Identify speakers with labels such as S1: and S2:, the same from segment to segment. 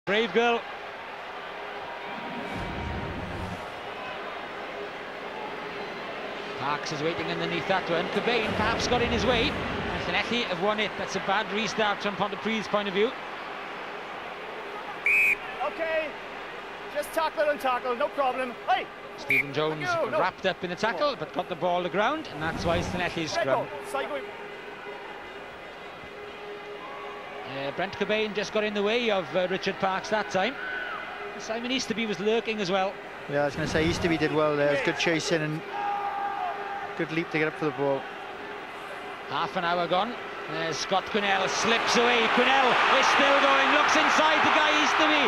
S1: Brave girl. Parks is waiting underneath that one. Cobain perhaps got in his way. And Llanelli have won it. That's a bad restart from Pontypridd's point of view.
S2: Okay, just tackle and tackle, no problem. Hey!
S1: Stephen Jones wrapped up in the tackle, but got the ball to the ground, and that's why it's Llanelli's scrum. Brent Cobain just got in the way of Richard Parks that time. Simon Easterby was lurking as well.
S3: Yeah, I was going to say Easterby did well there. It was good chasing and good leap to get up for the ball.
S1: Half an hour gone. There's Scott Quinnell, slips away. Quinnell is still going, looks inside the guy Easterby.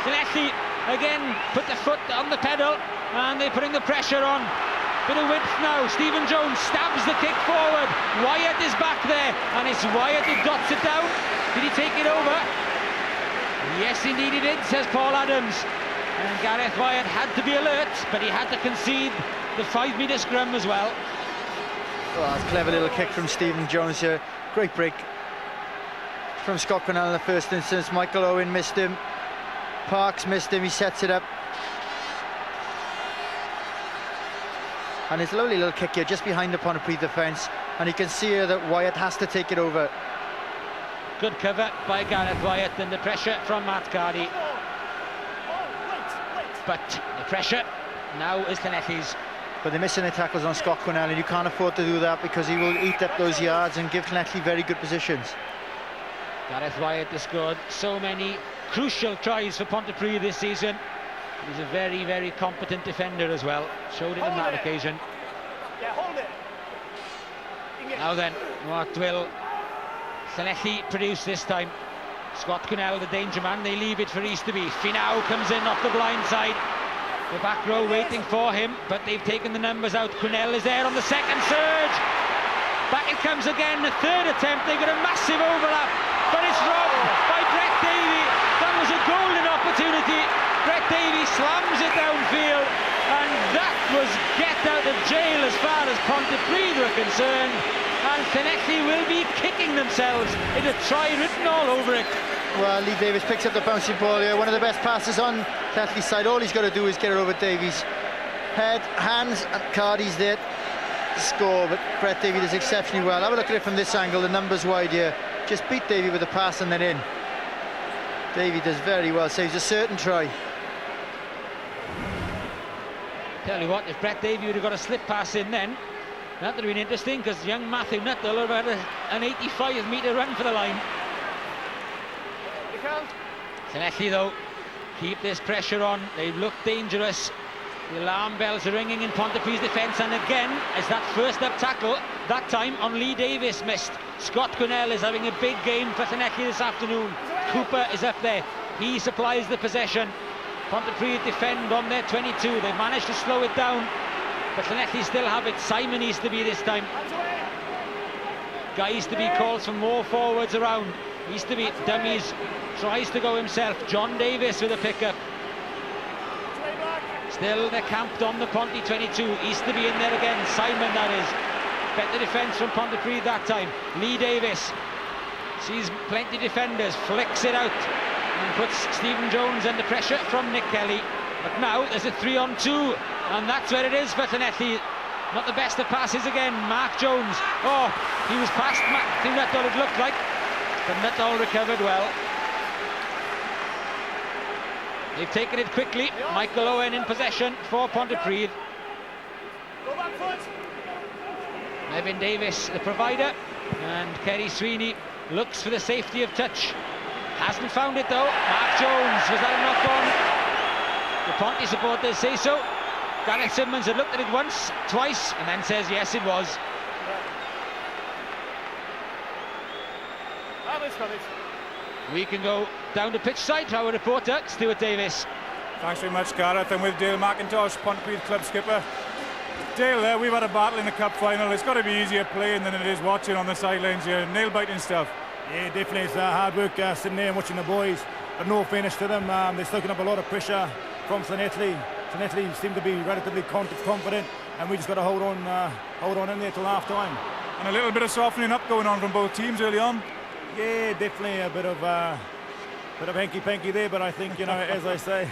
S1: Llanelli again put the foot on the pedal, and they're putting the pressure on. Bit of width now. Stephen Jones stabs the kick forward. Wyatt is back there, and it's Wyatt who dots it down. Did he take it over? Yes, indeed he did, says Paul Adams. And Gareth Wyatt had to be alert, but he had to concede the 5-metre scrum as well.
S3: Oh, that's a clever little kick from Stephen Jones here. Great break from Scott Quinnell in the first instance. Michael Owen missed him. Parks missed him, he sets it up. And it's a lovely little kick here just behind the Pontypridd defence, and you can see here that Wyatt has to take it over.
S1: Good cover by Gareth Wyatt, and the pressure from Matt Cardy. But the pressure now is Llanelli's.
S3: But they're missing their tackles on Scott Quinnell, and you can't afford to do that because he will eat up those yards and give Llanelli very good positions.
S1: Gareth Wyatt has scored so many crucial tries for Pontypridd this season. He's a very, very competent defender as well. Showed it on that occasion.
S2: Yeah, hold it.
S1: Now then, what will Llanelli produce this time? Scott Quinnell, the danger man. They leave it for Easterby. Finau comes in off the blind side. The back row waiting for him, but they've taken the numbers out. Quinnell is there on the second surge. Back it comes again, the third attempt. They've got a massive overlap, but it's robbed by Brett Davey. That was a golden opportunity. Brett Davey slams it downfield, and that was get out of jail as far as Pontypridd were concerned. And Llanelli will be kicking themselves. It's a try written all over it.
S3: Well, Lee Davis picks up the bouncing ball here. One of the best passes on Llanelli's side. All he's got to do is get it over Davies' head, hands, and Cardy's there to score. But Brett Davey does exceptionally well. Have a look at it from this angle. The numbers wide here. Just beat Davey with a pass and then in. Davey does very well. Saves a certain try.
S1: Tell you what, if Brett Davey would have got a slip pass in then, that would have been interesting, because young Matthew Nuttall would have had an 85-metre run for the line. Llanelli, though, keep this pressure on. They look dangerous. The alarm bells are ringing in Pontypridd's defence, and again, as that first up tackle, that time on Lee Davis missed. Scott Quinnell is having a big game for Llanelli this afternoon. Cooper is up there. He supplies the possession. Pontypridd defend on their 22. They've managed to slow it down, but Llanelli still have it. Simon Easterby this time. Guy Easterby calls for more forwards around. Easterby dummies, tries to go himself. John Davis with a pickup. Still they're camped on the Ponty 22. Easterby in there again. Simon, that is. Better defence from Pontypridd that time. Lee Davis sees plenty of defenders, flicks it out and puts Stephen Jones under pressure from Nick Kelly. But now there's a 3-on-2, and that's where it is for Llanelli. Not the best of passes again. Mark Jones. Oh, he was past Matthew Nuttall, it looked like, but Nuttall recovered well. They've taken it quickly. Michael Owen in possession for Pontypridd.
S2: Go back foot.
S1: Evan Davis, the provider, and Kerry Sweeney looks for the safety of touch. Hasn't found it though. Mark Jones, was that a knock-on? The Ponty supporters say so. Gareth Simmons had looked at it once, twice, and then says yes, it was. We can go down to pitch side to our reporter, Stuart Davis.
S4: Thanks very much, Gareth. I'm with Dale McIntosh, Pontypridd club skipper. Dale, we've had a battle in the cup final. It's got to be easier playing than it is watching on the sidelines here. Nail-biting stuff.
S5: Yeah, definitely. It's hard work sitting there and watching the boys, but no finish to them. They're soaking up a lot of pressure from Llanelli. Llanelli seem to be relatively confident, and we just got to hold on in there till half time.
S4: And a little bit of softening up going on from both teams early on.
S5: Yeah, definitely a bit of bit of hanky-panky there, but I think, you know, as I say,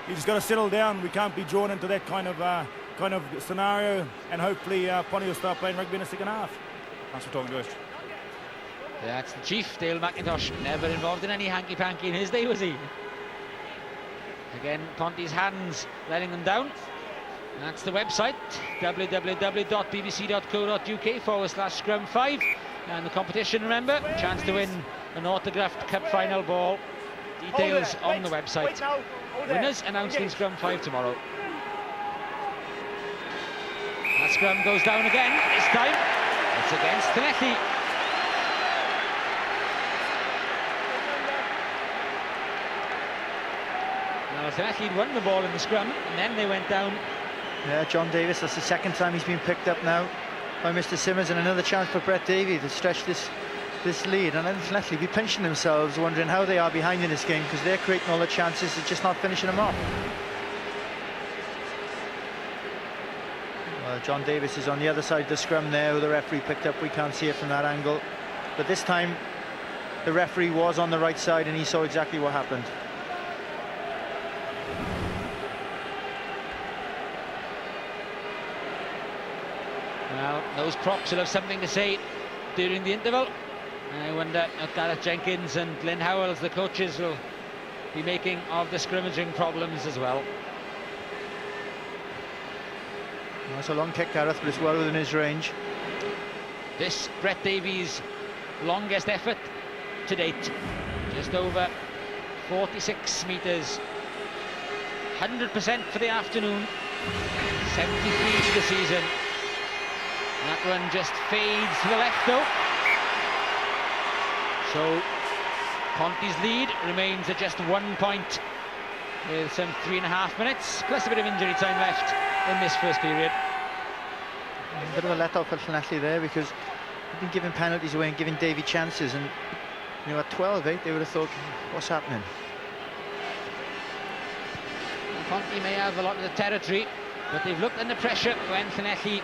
S5: you just got to settle down. We can't be drawn into that kind of scenario, and hopefully Ponty will start playing rugby in the second half.
S4: Thanks for talking to us.
S1: That's the chief, Dale McIntosh. Never involved in any hanky-panky in his day, was he? Again, Ponty's hands letting them down. That's the website, www.bbc.co.uk/Scrum5. And the competition, remember, chance to win an autographed cup final ball. Details on the website. Winners announced in Scrum 5 tomorrow. That scrum goes down again. This time it's against Llanelli. Now Llanelli won the ball in the scrum, and then they went down.
S3: Yeah, John Davis, that's the second time he's been picked up now by Mr. Simmons, and another chance for Brett Davey to stretch this lead. And then Llanelli be pinching themselves, wondering how they are behind in this game, because they're creating all the chances, they're just not finishing them off. Well, John Davis is on the other side of the scrum there, who the referee picked up. We can't see it from that angle, but this time the referee was on the right side and he saw exactly what happened.
S1: Well, those props will have something to say during the interval. I wonder if Gareth Jenkins and Lynn Howells, the coaches, will be making of the scrimmaging problems as well.
S3: That's a long kick, Gareth, but it's well within his range.
S1: This Brett Davies' longest effort to date, just over 46 metres, 100% for the afternoon, 73 for the season. That one just fades to the left though. So Ponty's lead remains at just 1 point with some 3.5 minutes plus a bit of injury time left in this first period.
S3: A bit of a let-off for Llanelli there, because they've been giving penalties away and giving Davey chances, and you know, at 12-8 they would have thought, what's happening?
S1: Ponty may have a lot of the territory, but they've looked under pressure when Llanelli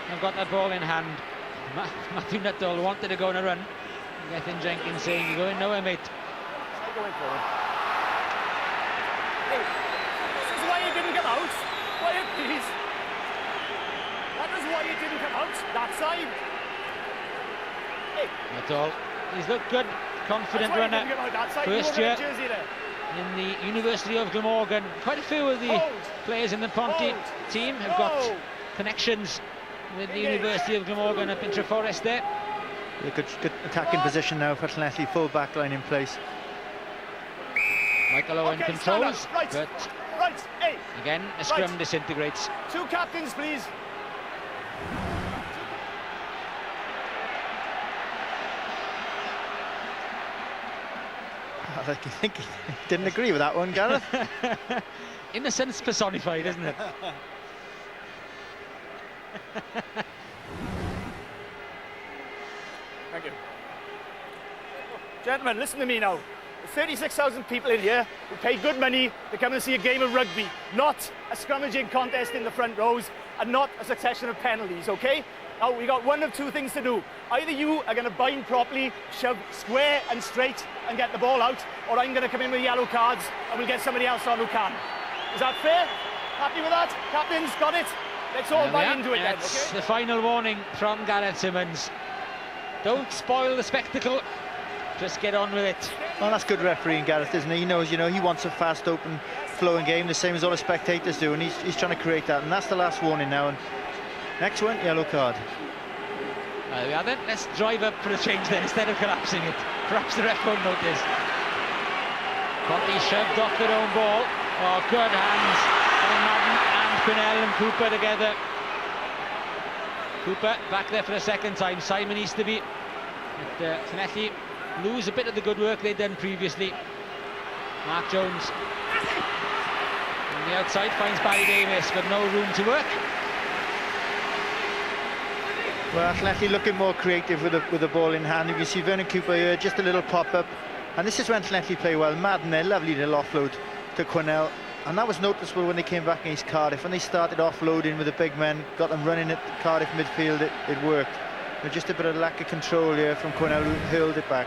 S1: have got that ball in hand. Matthew Nuttall wanted to go on a run. Gethin Jenkins saying, "You're going nowhere, mate."
S2: Start going forward. Hey, this is why you didn't come out. Quiet, please. That is why you didn't come out. That side. Hey.
S1: Nuttall, he's looked good, confident runner. First year in the University of Glamorgan. Quite a few of the players in the Ponty team have got connections with the University of Glamorgan up in Treforest there.
S3: A good attacking position now for Llanelli, full back line in place.
S1: Michael Owen controls, but again the scrum disintegrates.
S2: Two captains, please.
S3: I think he didn't agree with that one, Gareth.
S1: Innocence personified, isn't it?
S2: Thank you. Gentlemen, listen to me now. There's 36,000 people in here who pay good money to come and see a game of rugby, not a scrummaging contest in the front rows, and not a succession of penalties, okay? Now, we got one of two things to do. Either you are going to bind properly, shove square and straight and get the ball out, or I'm going to come in with yellow cards and we'll get somebody else on who can. Is that fair? Happy with that? Captains, got it? Let's all buy into it then, okay?
S1: That's the final warning from Gareth Simmons. Don't spoil the spectacle, just get on with it.
S3: Well, that's good refereeing, Gareth, isn't he? He knows, you know, he wants a fast, open, flowing game, the same as all the spectators do, and he's trying to create that, and that's the last warning now. And next one, yellow card.
S1: There we are then. Let's drive up for a change then instead of collapsing it. Perhaps the ref won't notice. Ponty shoved off their own ball. Oh, good hands by Madden and Quinnell and Cooper together. Cooper back there for a second time. Simon Easterby. But Llanelli lose a bit of the good work they'd done previously. Mark Jones on the outside finds Barry Davis, but no room to work.
S3: Well, Llanelli looking more creative with the ball in hand. You can see Vernon Cooper here, just a little pop-up. And this is when Llanelli play well. Madden there, lovely little offload to Quinnell. And that was noticeable when they came back against Cardiff. When they started offloading with the big men, got them running at Cardiff midfield, it worked. But just a bit of lack of control here from Quinnell, who hurled it back.